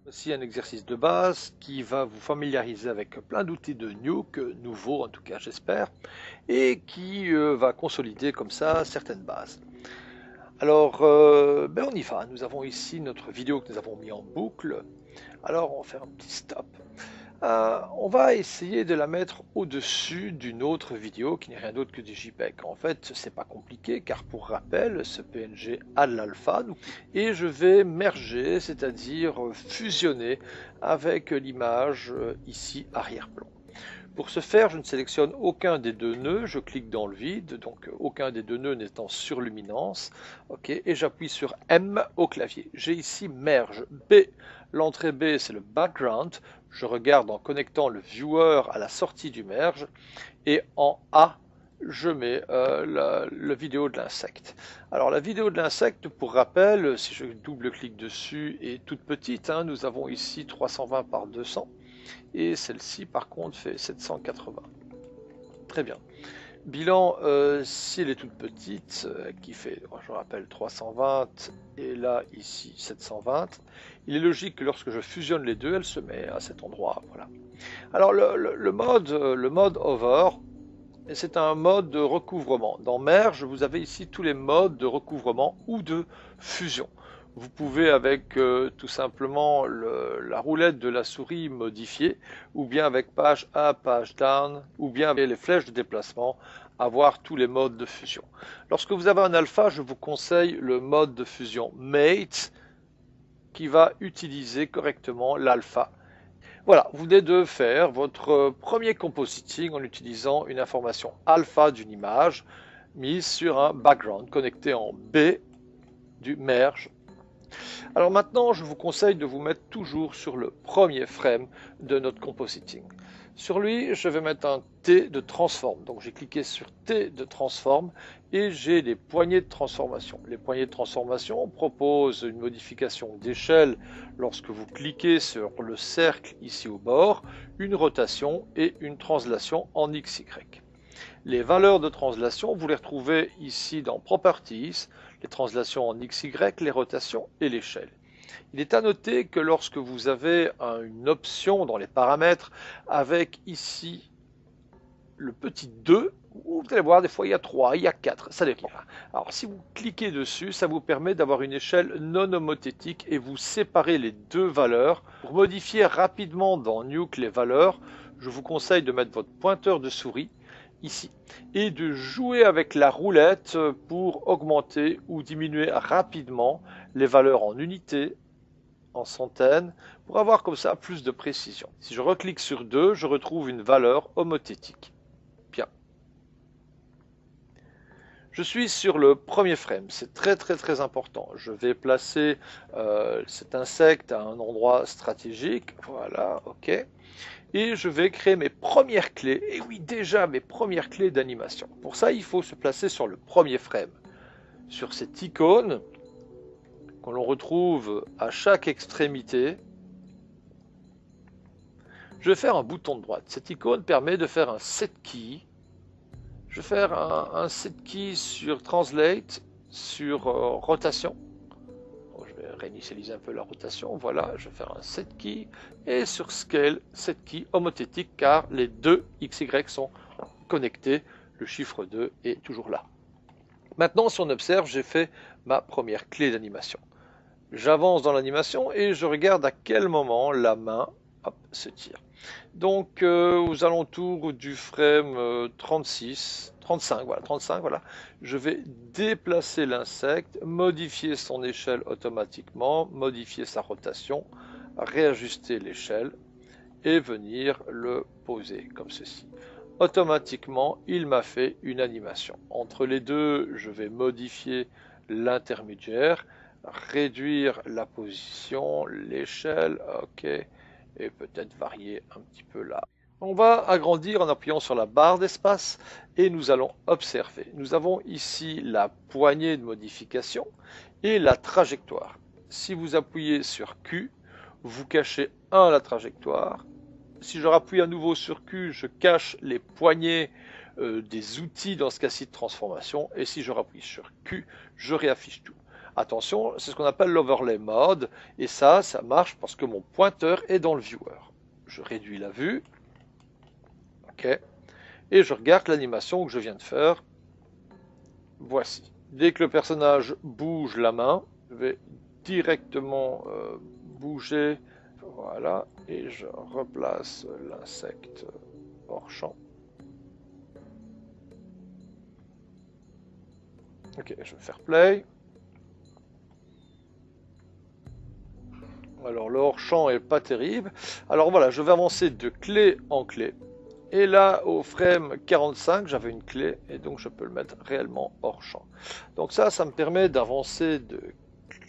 Voici un exercice de base qui va vous familiariser avec plein d'outils de Nuke, nouveaux en tout cas j'espère, et qui va consolider comme ça certaines bases. Alors, on y va. Nous avons ici notre vidéo que nous avons mis en boucle. Alors, on va faire un petit stop. On va essayer de la mettre au-dessus d'une autre vidéo qui n'est rien d'autre que des JPEG. En fait, c'est pas compliqué car pour rappel, ce PNG a de l'alpha et je vais merger, c'est-à-dire fusionner avec l'image ici arrière-plan. Pour ce faire, je ne sélectionne aucun des deux nœuds, je clique dans le vide, donc aucun des deux nœuds n'étant sur luminance, ok, et j'appuie sur M au clavier. J'ai ici Merge B, l'entrée B c'est le background, je regarde en connectant le viewer à la sortie du merge, et en A, je mets la vidéo de l'insecte. Alors la vidéo de l'insecte, pour rappel, si je double-clique dessus, est toute petite, hein, nous avons ici 320 par 200, et celle-ci par contre fait 780. Très bien. Bilan, si elle est toute petite, qui fait, je rappelle, 320 et là ici 720, il est logique que lorsque je fusionne les deux, elle se met à cet endroit. Voilà. Alors le mode over, c'est un mode de recouvrement. Dans Merge, vous avez ici tous les modes de recouvrement ou de fusion. Vous pouvez avec tout simplement la roulette de la souris modifier, ou bien avec page up, page down, ou bien avec les flèches de déplacement, avoir tous les modes de fusion. Lorsque vous avez un alpha, je vous conseille le mode de fusion Mate, qui va utiliser correctement l'alpha. Voilà, vous venez de faire votre premier compositing en utilisant une information alpha d'une image mise sur un background connecté en B du merge. Alors maintenant, je vous conseille de vous mettre toujours sur le premier frame de notre compositing. Sur lui, je vais mettre un T de transform. Donc j'ai cliqué sur T de transform et j'ai les poignées de transformation. Les poignées de transformation proposent une modification d'échelle lorsque vous cliquez sur le cercle ici au bord, une rotation et une translation en XY. Les valeurs de translation, vous les retrouvez ici dans Properties, les translations en XY, les rotations et l'échelle. Il est à noter que lorsque vous avez une option dans les paramètres avec ici le petit 2, vous allez voir des fois il y a 3, il y a 4, ça dépend. Alors si vous cliquez dessus, ça vous permet d'avoir une échelle non homothétique et vous séparez les deux valeurs. Pour modifier rapidement dans Nuke les valeurs, je vous conseille de mettre votre pointeur de souris ici et de jouer avec la roulette pour augmenter ou diminuer rapidement les valeurs en unités, en centaines, pour avoir comme ça plus de précision. Si je reclique sur 2, je retrouve une valeur homothétique. Bien. Je suis sur le premier frame, c'est très important. Je vais placer cet insecte à un endroit stratégique, voilà, ok. Et je vais créer mes premières clés, et oui déjà mes premières clés d'animation. Pour ça, il faut se placer sur le premier frame. Sur cette icône, que l'on retrouve à chaque extrémité, je vais faire un bouton de droite. Cette icône permet de faire un set key. Je vais faire un set key sur Translate, sur rotation. Donc, je vais réinitialiser un peu la rotation. Voilà, je vais faire un set key. Et sur Scale, set key homothétique, car les deux XY sont connectés. Le chiffre 2 est toujours là. Maintenant, si on observe, j'ai fait ma première clé d'animation. J'avance dans l'animation et je regarde à quel moment la main se tire. Donc aux alentours du frame 35, voilà, je vais déplacer l'insecte, modifier son échelle automatiquement, modifier sa rotation, réajuster l'échelle et venir le poser comme ceci. Automatiquement, il m'a fait une animation. Entre les deux, je vais modifier l'intermédiaire, réduire la position, l'échelle, ok, et peut-être varier un petit peu là. On va agrandir en appuyant sur la barre d'espace et nous allons observer. Nous avons ici la poignée de modification et la trajectoire. Si vous appuyez sur Q, vous cachez 1 la trajectoire. Si je rappuie à nouveau sur Q, je cache les poignées des outils dans ce cas-ci de transformation. Et si je rappuie sur Q, je réaffiche tout. Attention, c'est ce qu'on appelle l'overlay mode, et ça marche parce que mon pointeur est dans le viewer. Je réduis la vue, ok, et je regarde l'animation que je viens de faire. Voici. Dès que le personnage bouge la main, je vais directement bouger, voilà, et je replace l'insecte hors champ. Ok, je vais faire play. Alors le hors-champ est pas terrible. Alors voilà, je vais avancer de clé en clé. Et là, au frame 45, j'avais une clé, et donc je peux le mettre réellement hors champ. Donc ça me permet d'avancer de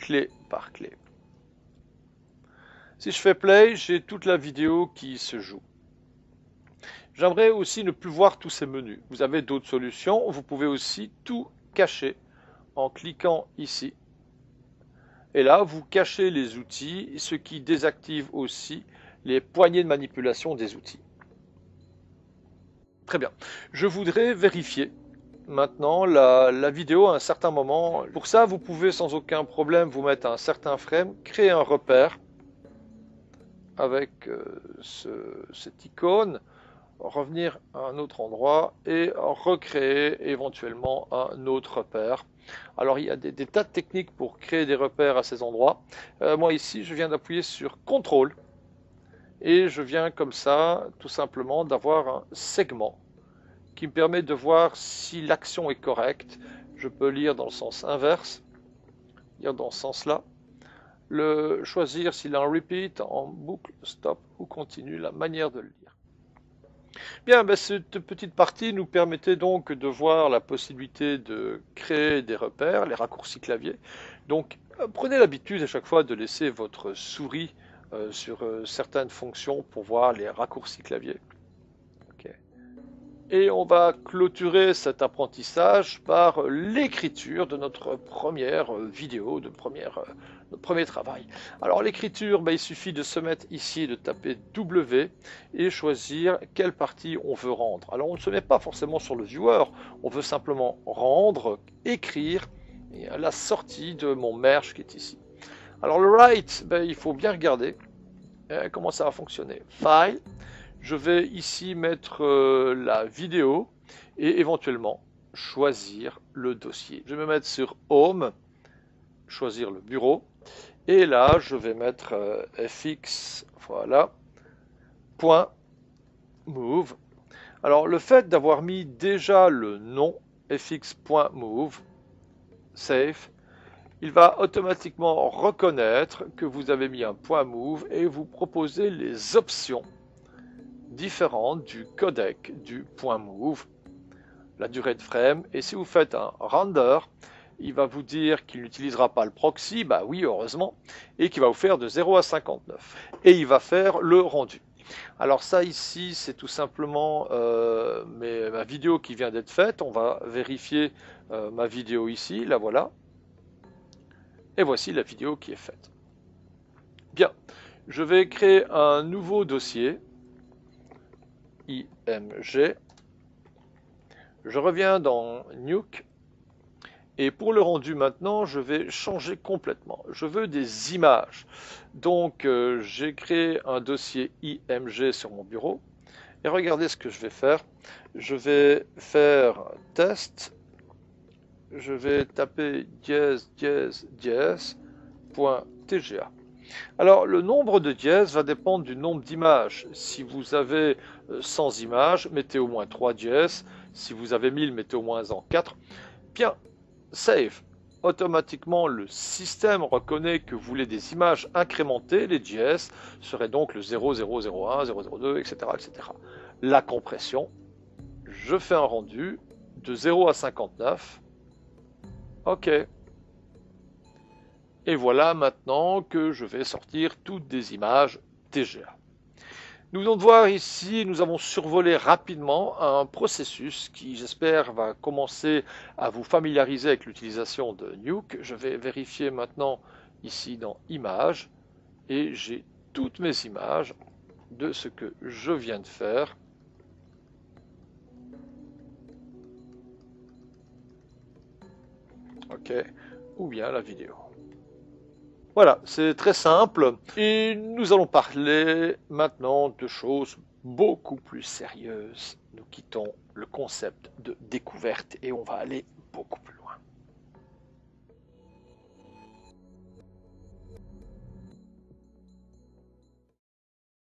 clé par clé. Si je fais play, j'ai toute la vidéo qui se joue. J'aimerais aussi ne plus voir tous ces menus. Vous avez d'autres solutions. Vous pouvez aussi tout cacher en cliquant ici. Et là, vous cachez les outils, ce qui désactive aussi les poignées de manipulation des outils. Très bien. Je voudrais vérifier maintenant la vidéo à un certain moment. Pour ça, vous pouvez sans aucun problème vous mettre à un certain frame, créer un repère avec cette icône, revenir à un autre endroit et recréer éventuellement un autre repère. Alors il y a des tas de techniques pour créer des repères à ces endroits. Moi ici, je viens d'appuyer sur CTRL et je viens comme ça tout simplement d'avoir un segment qui me permet de voir si l'action est correcte. Je peux lire dans le sens inverse, lire dans ce sens-là, choisir s'il a un repeat, en boucle, stop ou continue, la manière de le lire. Bien, cette petite partie nous permettait donc de voir la possibilité de créer des repères, les raccourcis clavier. Donc, prenez l'habitude à chaque fois de laisser votre souris sur certaines fonctions pour voir les raccourcis clavier. Okay. Et on va clôturer cet apprentissage par l'écriture de notre première vidéo, de notre premier travail. Alors l'écriture, il suffit de se mettre ici, de taper W et choisir quelle partie on veut rendre. Alors on ne se met pas forcément sur le viewer, on veut simplement rendre, écrire la sortie de mon merge qui est ici. Alors le write, il faut bien regarder comment ça va fonctionner. File. Je vais ici mettre la vidéo et éventuellement choisir le dossier. Je vais me mettre sur Home, choisir le bureau. Et là, je vais mettre fx, voilà, .move. Alors, le fait d'avoir mis déjà le nom fx.move, save, il va automatiquement reconnaître que vous avez mis un .move et vous proposer les options différentes du codec du .move, la durée de frame, et si vous faites un render, il va vous dire qu'il n'utilisera pas le proxy, oui heureusement, et qu'il va vous faire de 0 à 59, et il va faire le rendu. Alors ça ici c'est tout simplement ma vidéo qui vient d'être faite, on va vérifier ma vidéo ici, la voilà, et voici la vidéo qui est faite. Bien, je vais créer un nouveau dossier, IMG. Je reviens dans Nuke et pour le rendu maintenant, je vais changer complètement. Je veux des images. Donc j'ai créé un dossier IMG sur mon bureau et regardez ce que je vais faire. Je vais faire test. Je vais taper dièse.tga. Alors, le nombre de dièses va dépendre du nombre d'images. Si vous avez 100 images, mettez au moins 3 dièses. Si vous avez 1000, mettez au moins en 4. Bien, save. Automatiquement, le système reconnaît que vous voulez des images incrémentées. Les dièses seraient donc le 0001, 002, etc., etc. La compression, je fais un rendu de 0 à 59. OK. Et voilà maintenant que je vais sortir toutes des images TGA. Nous venons de voir ici, nous avons survolé rapidement un processus qui, j'espère, va commencer à vous familiariser avec l'utilisation de Nuke. Je vais vérifier maintenant ici dans Images et j'ai toutes mes images de ce que je viens de faire. Ok, ou bien la vidéo. Voilà, c'est très simple. Et nous allons parler maintenant de choses beaucoup plus sérieuses. Nous quittons le concept de découverte et on va aller beaucoup plus